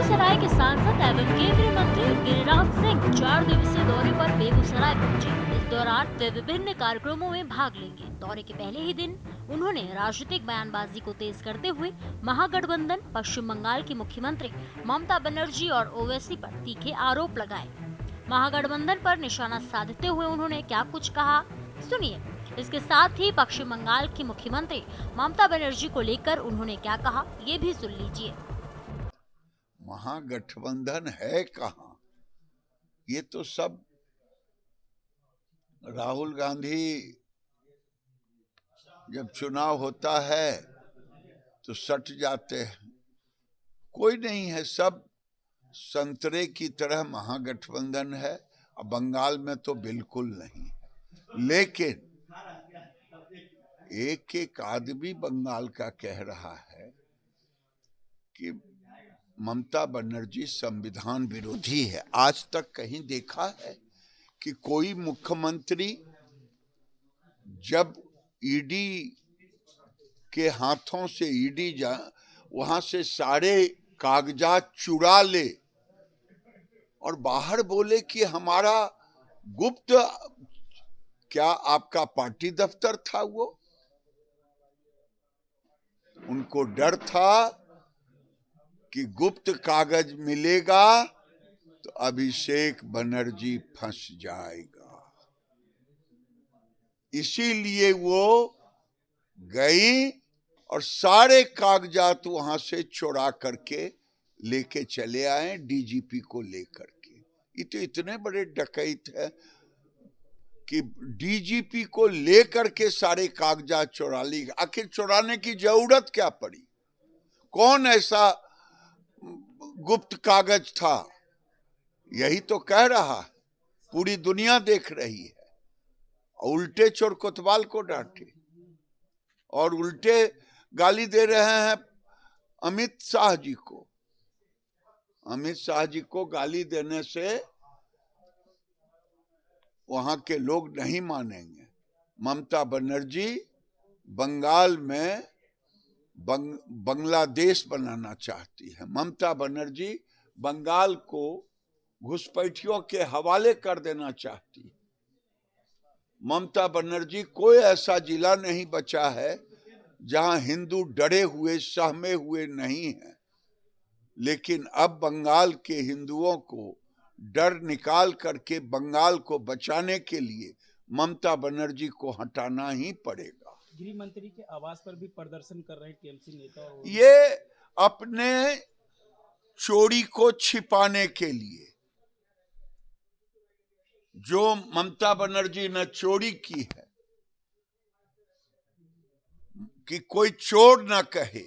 बेगूसराय के सांसद एवं केंद्रीय मंत्री गिरिराज सिंह 4 दिवसीय दौरे पर बेगूसराय पहुंचे। इस दौरान वे विभिन्न कार्यक्रमों में भाग लेंगे। दौरे के पहले ही दिन उन्होंने राजनीतिक बयानबाजी को तेज करते हुए महागठबंधन, पश्चिम बंगाल की मुख्यमंत्री ममता बनर्जी और ओवैसी पर तीखे आरोप लगाए। महागठबंधन पर निशाना साधते हुए उन्होंने क्या कुछ कहा, सुनिए। इसके साथ ही पश्चिम बंगाल की मुख्यमंत्री ममता बनर्जी को लेकर उन्होंने क्या कहा, ये भी सुन लीजिए। महागठबंधन है कहाँ? ये तो सब राहुल गांधी जब चुनाव होता है तो सट जाते हैं। कोई नहीं है, सब संतरे की तरह महागठबंधन है। अब बंगाल में तो बिल्कुल नहीं, लेकिन एक एक आदमी बंगाल का कह रहा है कि ममता बनर्जी संविधान विरोधी है। आज तक कहीं देखा है कि कोई मुख्यमंत्री जब ईडी के हाथों से वहां से सारे कागजात चुरा ले और बाहर बोले कि हमारा गुप्त, क्या आपका पार्टी दफ्तर था? वो उनको डर था कि गुप्त कागज मिलेगा तो अभिषेक बनर्जी फंस जाएगा, इसीलिए वो गई और सारे कागजात वहां से चुरा करके लेके चले आए डीजीपी को लेकर के। ये तो इतने बड़े डकैत है कि डीजीपी को लेकर के सारे कागजात चुरा ली। आखिर चुराने की जरूरत क्या पड़ी? कौन ऐसा गुप्त कागज था? यही तो कह रहा है, पूरी दुनिया देख रही है। उल्टे चोर कोतवाल को डांटे और उल्टे गाली दे रहे हैं अमित शाह जी को। अमित शाह जी को गाली देने से वहां के लोग नहीं मानेंगे। ममता बनर्जी बंगाल में बांग्लादेश बनाना चाहती है। ममता बनर्जी बंगाल को घुसपैठियों के हवाले कर देना चाहती है। ममता बनर्जी, कोई ऐसा जिला नहीं बचा है जहां हिंदू डरे हुए, सहमे हुए नहीं है। लेकिन अब बंगाल के हिंदुओं को डर निकाल करके बंगाल को बचाने के लिए ममता बनर्जी को हटाना ही पड़ेगा। गृह मंत्री के आवास पर भी प्रदर्शन कर रहे टीएमसी नेता। ये अपने चोरी को छिपाने के लिए, जो ममता बनर्जी ने चोरी की है कि कोई चोर ना कहे,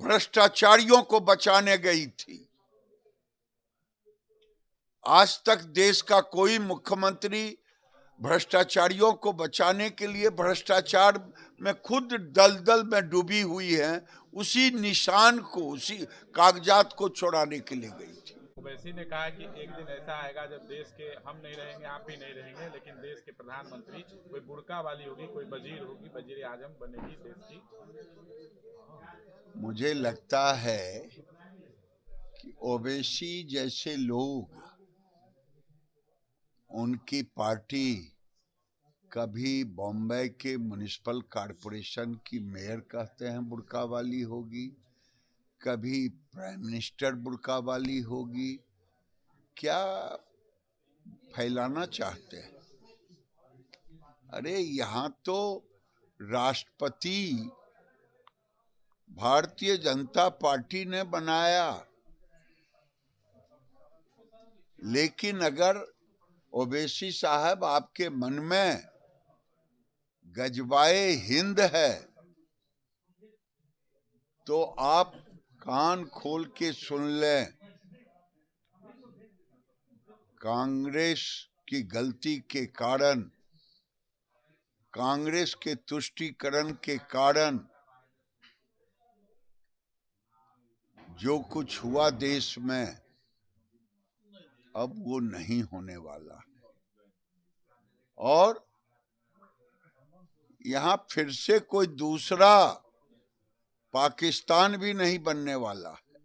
भ्रष्टाचारियों को बचाने गई थी। आज तक देश का कोई मुख्यमंत्री भ्रष्टाचारियों को बचाने के लिए भ्रष्टाचार में खुद दलदल में डूबी हुई है, उसी निशान को, उसी कागजात को चुराने के लिए गई थी। ओवैसी ने कहा कि एक दिन ऐसा आएगा जब देश के हम नहीं रहेंगे, आप भी नहीं रहेंगे, लेकिन देश के प्रधानमंत्री कोई बुर्का वाली होगी, कोई वजीर होगी, वजीर आजम बनेगी देश की। मुझे लगता है कि ओवैसी जैसे लोग, उनकी पार्टी कभी बॉम्बे के म्युनिसिपल कॉरपोरेशन की मेयर कहते हैं बुर्का वाली होगी, कभी प्राइम मिनिस्टर बुर्का वाली होगी। क्या फैलाना चाहते हैं? अरे यहाँ तो राष्ट्रपति भारतीय जनता पार्टी ने बनाया, लेकिन अगर ओवैसी साहब आपके मन में गजबाए हिंद है तो आप कान खोल के सुन लें। कांग्रेस की गलती के कारण, कांग्रेस के तुष्टीकरण के कारण जो कुछ हुआ देश में, अब वो नहीं होने वाला है। और यहाँ फिर से कोई दूसरा पाकिस्तान भी नहीं बनने वाला है।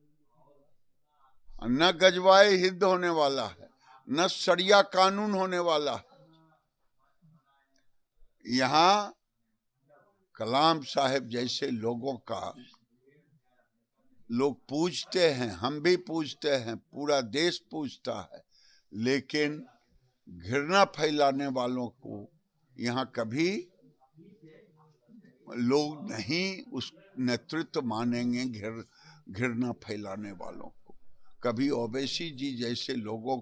न गजवाए हिंद होने वाला है, न शरिया कानून होने वाला है। यहाँ कलाम साहब जैसे लोगों का लोग पूछते हैं, हम भी पूछते हैं, पूरा देश पूछता है, लेकिन घृणा फैलाने वालों को यहाँ कभी लोग नहीं उस नेतृत्व मानेंगे। घृणा फैलाने वालों को कभी ओवैसी जी जैसे लोगों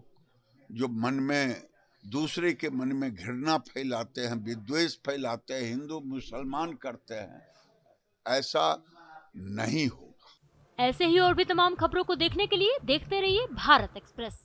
जो मन में दूसरे के मन में घृणा फैलाते हैं, विद्वेष फैलाते हैं, हिंदू मुसलमान करते हैं, ऐसा नहीं होगा। ऐसे ही और भी तमाम खबरों को देखने के लिए देखते रहिए भारत एक्सप्रेस।